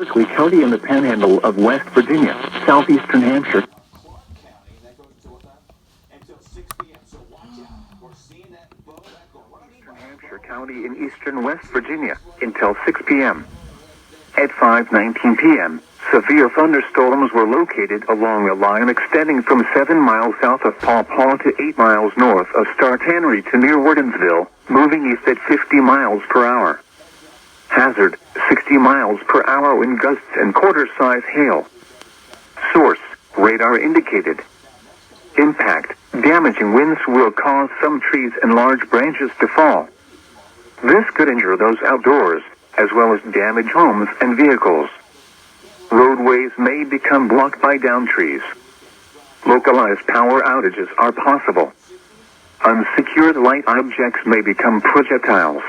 Berkeley County in the Panhandle of West Virginia, southeastern Hampshire. Hampshire County in eastern West Virginia until 6 p.m. At 5:19 p.m., severe thunderstorms were located along a line extending from 7 miles south of Paw Paw to 8 miles north of Star Tannery to near Wardensville, moving east at 50 miles per hour. Hazard, 60 miles per hour wind gusts and quarter-size hail. Source, radar indicated. Impact, damaging winds will cause some trees and large branches to fall. This could injure those outdoors, as well as damage homes and vehicles. Roadways may become blocked by downed trees. Localized power outages are possible. Unsecured light objects may become projectiles.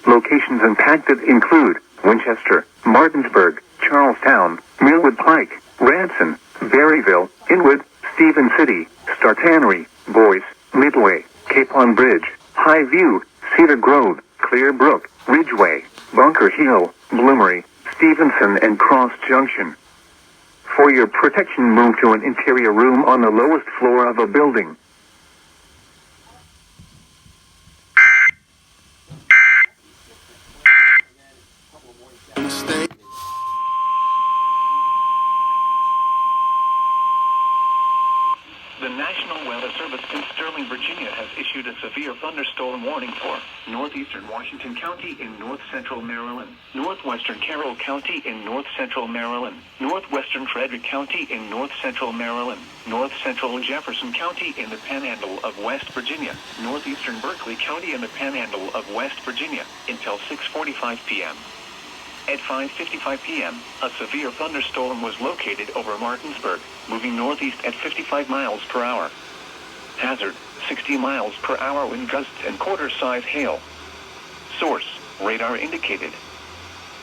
Locations impacted include Winchester, Martinsburg, Charlestown, Millwood Pike, Ranson, Berryville, Inwood, Stephen City, Star Tannery, Boyce, Midway, Capon Bridge, Highview, Cedar Grove, Clear Brook, Ridgeway, Bunker Hill, Bloomery, Stevenson and Cross Junction. For your protection, move to an interior room on the lowest floor of a building. The National Weather Service in Sterling, Virginia has issued a severe thunderstorm warning for Northeastern Washington County in north-central Maryland, Northwestern Carroll County in north-central Maryland, Northwestern Frederick County in north-central Maryland, north-central Jefferson County in the Panhandle of West Virginia, northeastern Berkeley County in the Panhandle of West Virginia, until 6:45 p.m. At 5:55 p.m., a severe thunderstorm was located over Martinsburg, moving northeast at 55 miles per hour. Hazard, 60 miles per hour wind gusts and quarter-size hail. Source, radar indicated.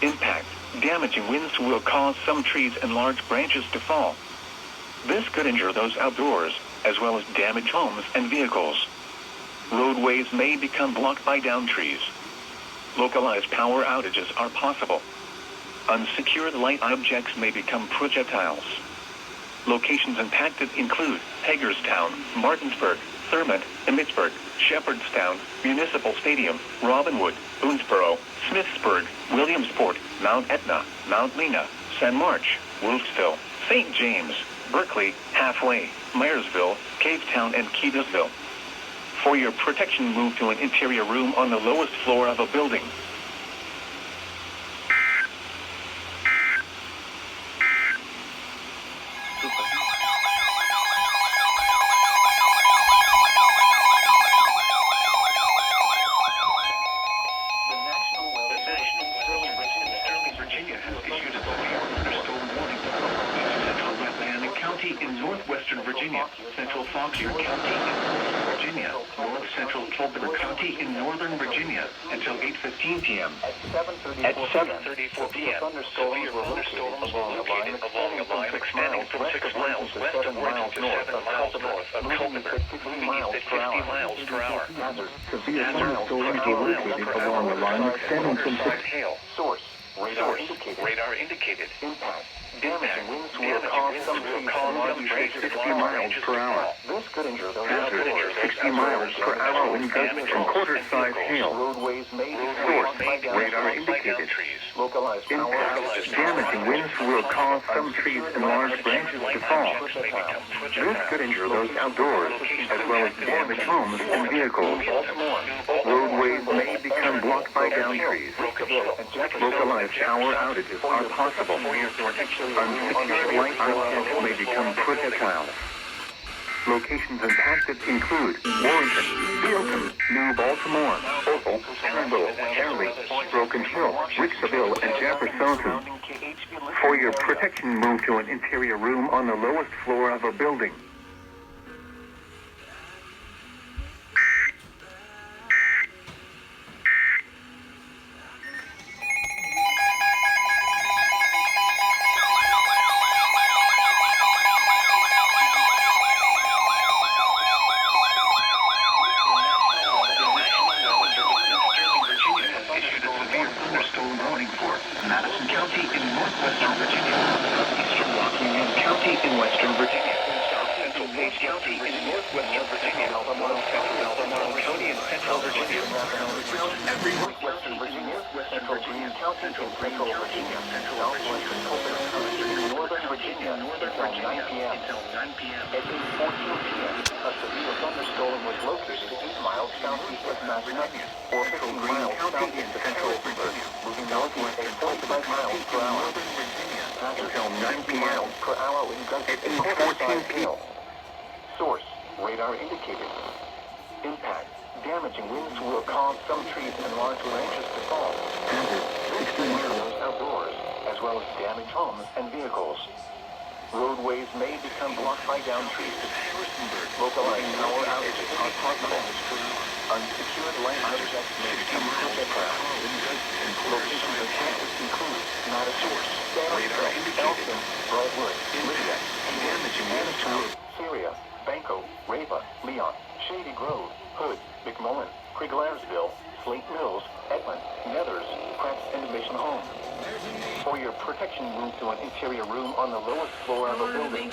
Impact, damaging winds will cause some trees and large branches to fall. This could injure those outdoors, as well as damage homes and vehicles. Roadways may become blocked by downed trees. Localized power outages are possible. Unsecured light objects may become projectiles. Locations impacted include Hagerstown, Martinsburg, Thurmont, Emmitsburg, Shepherdstown, Municipal Stadium, Robinwood, Boonesboro, Smithsburg, Williamsport, Mount Etna, Mount Lena, San March, Wolfsville, St. James, Berkeley, Halfway, Myersville, Cavetown and Keedasville. For your protection, move to an interior room on the lowest floor of a building. Sterling, Virginia has issued a severe thunderstorm warning for central Rappahannock County in northwestern Virginia, central Fauquier County in northern Virginia, north central Culpeper County in northern Virginia, until 8:15 p.m. At 7:34 p.m., severe thunderstorms were located along a line extending from 6 miles west of Oregon to 7 miles north of Culpeper, moving east at 50 miles per hour. Severe thunderstorms were located along a line extending from 6 hail. Source, radar indicated. Impact, damaging winds will cause some trees to 50 miles per hour. This could injure those outdoors. 60 miles per hour wind gusts and quarter-size hail. Roadways may be blocked by radar indicated. Localized power outages. Damaging winds will cause some trees and large branches to fall. This could injure those outdoors, as well as damage homes and vehicles. Roadways may become blocked by downed trees. Localized power outages are possible. Unsecured light objects may become projectiles. Locations impacted include Warrington, Bealton, New Baltimore, Opal, Turnbull, Harley, Broken Hill, Richardville, and Jefferson. For your protection, move to an interior room on the lowest floor of a building. Madison County in Northwestern Virginia, Southeastern Rockingham County in Western Virginia, South Central Page County in Northwestern Virginia, North Central Albemarle County in Central Virginia, Northwestern Virginia, Central Virginia County in Central Virginia, Southwestern Culpeper County in Northern Virginia, until 9 p.m. At 8:14 p.m., a severe thunderstorm was located 8 miles southeast of Madison, or 15 miles southeast of Harrisonburg, moving northeast at 45 miles per hour. Until 90 miles per hour in gusts at 8:14 p.m. Source, radar indicated. Impact, damaging winds will cause some trees and large branches to fall. This could those outdoors, as well as damaged homes and vehicles. Roadways may become blocked by down trees. Localized power outages are possible. Unsecured line objects may become projectile. Locations of campus include Madison, Elton, Brightwood, Lydia, Madison, Syria, Banco, Rava, Leon, Shady Grove, Hood, McMullen, Craiglairsville, Slate Mills, Edmond, Nethers, Pratt, and Mission Home. For your protection, move to an interior room on the lowest floor of a building.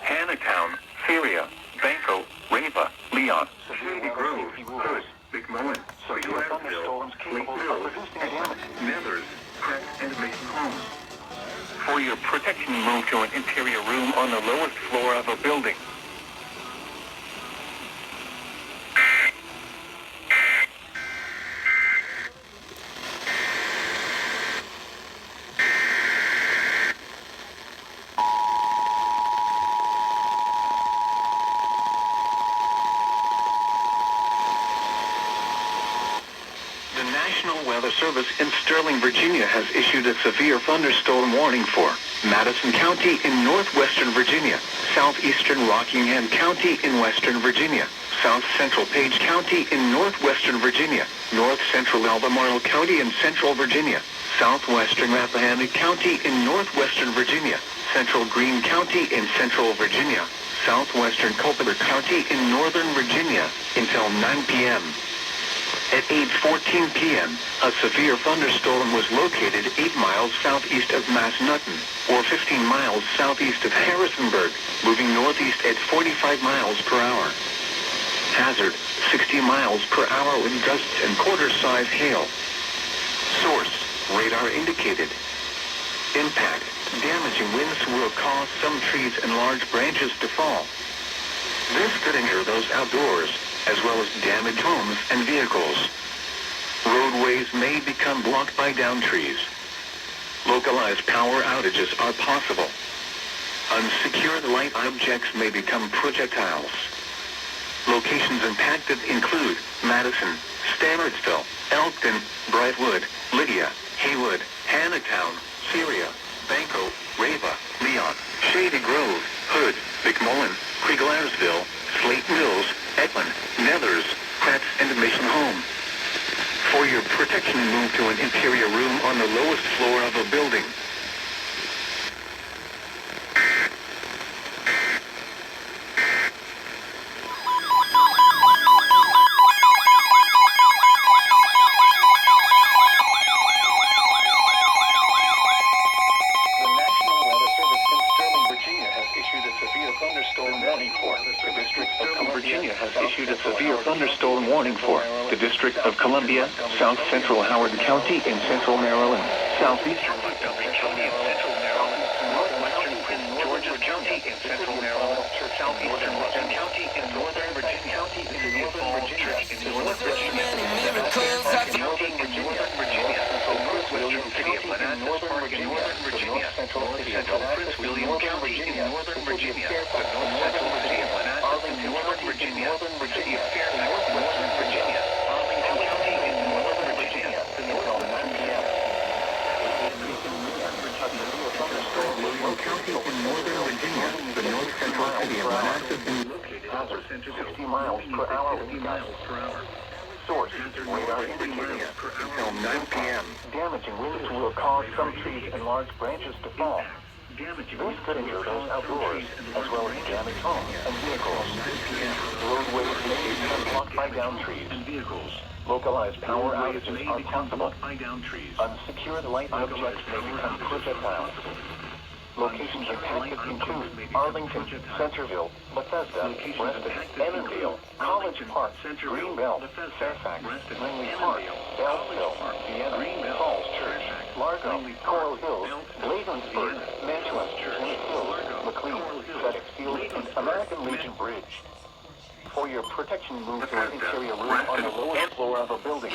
Hannahtown, Syria, Banco, Rava, Leon, Shady Grove, Hood, McMullen, Craiglairsville, Slate Mills, Edmond, Nethers, Pratt, and Mission Home. For your protection, move to an interior room on the lowest floor of a building. The National Weather Service in Sterling, Virginia has issued a severe thunderstorm warning for Madison County in Northwestern Virginia, Southeastern Rockingham County in Western Virginia, South Central Page County in Northwestern Virginia, North Central Albemarle County in Central Virginia, Southwestern Rappahannock County in Northwestern Virginia, Central Greene County in Central Virginia, Southwestern Culpeper County in Northern Virginia, until 9 p.m. At 8:14 p.m., a severe thunderstorm was located 8 miles southeast of Massanutten, or 15 miles southeast of Harrisonburg, moving northeast at 45 miles per hour. Hazard, 60 miles per hour with gusts and quarter-size hail. Source, radar indicated. Impact, damaging winds will cause some trees and large branches to fall. This could injure those outdoors, as well as damaged homes and vehicles. Roadways may become blocked by down trees. Localized power outages are possible. Unsecured light objects may become projectiles. Locations impacted include Madison, Stanardsville, Elkton, Brightwood, Lydia, Haywood, Hannahtown, Syria, Banco, Rava, Leon, Shady Grove, Hood, McMullen, Craiglairsville, Slate Mills, Edmond, Nethers, Pratt, and Mission Home. For your protection, move to an interior room on the lowest floor of a building. Thunderstorm warning for the District of Columbia, South Central Howard County in Central Maryland, Southeastern Montgomery County in Central Maryland, Northwestern Prince George's County in Central Maryland, Southeastern Rockland County in Northern Virginia, City Falls Church in North Virginia, County in Northern Virginia, Northwestern City of Madison in Northern Virginia, North Central Prince William County in Northern Virginia, the North Central City of Madison in Northern Virginia, City of Fairfax, Western Virginia, Arlington County in Northern Virginia, until 9 p.m. County in Northern Virginia, the North Central City of Madison, hazard 60 miles per hour with gusts. Source, radar indicated until 9 p.m. Damaging winds will cause some trees and large branches to fall. This could introduce outdoors, as well as damaged homes and vehicles. Roadways may be blocked by downed trees. Localized power outages are possible. Unsecured light objects may become projectiles. Locations impacted include Arlington, Centerville, Bethesda, Reston, Annandale, College Park, Greenbelt, Fairfax, Langley Park, Belleville, Vienna, Falls Church, Largo, Coral Hills, Bladensburg, Manchester, Emmett Hills, McLean, FedEx Field, and American Legion Bridge. For your protection, move to an interior room on the lowest floor of a building.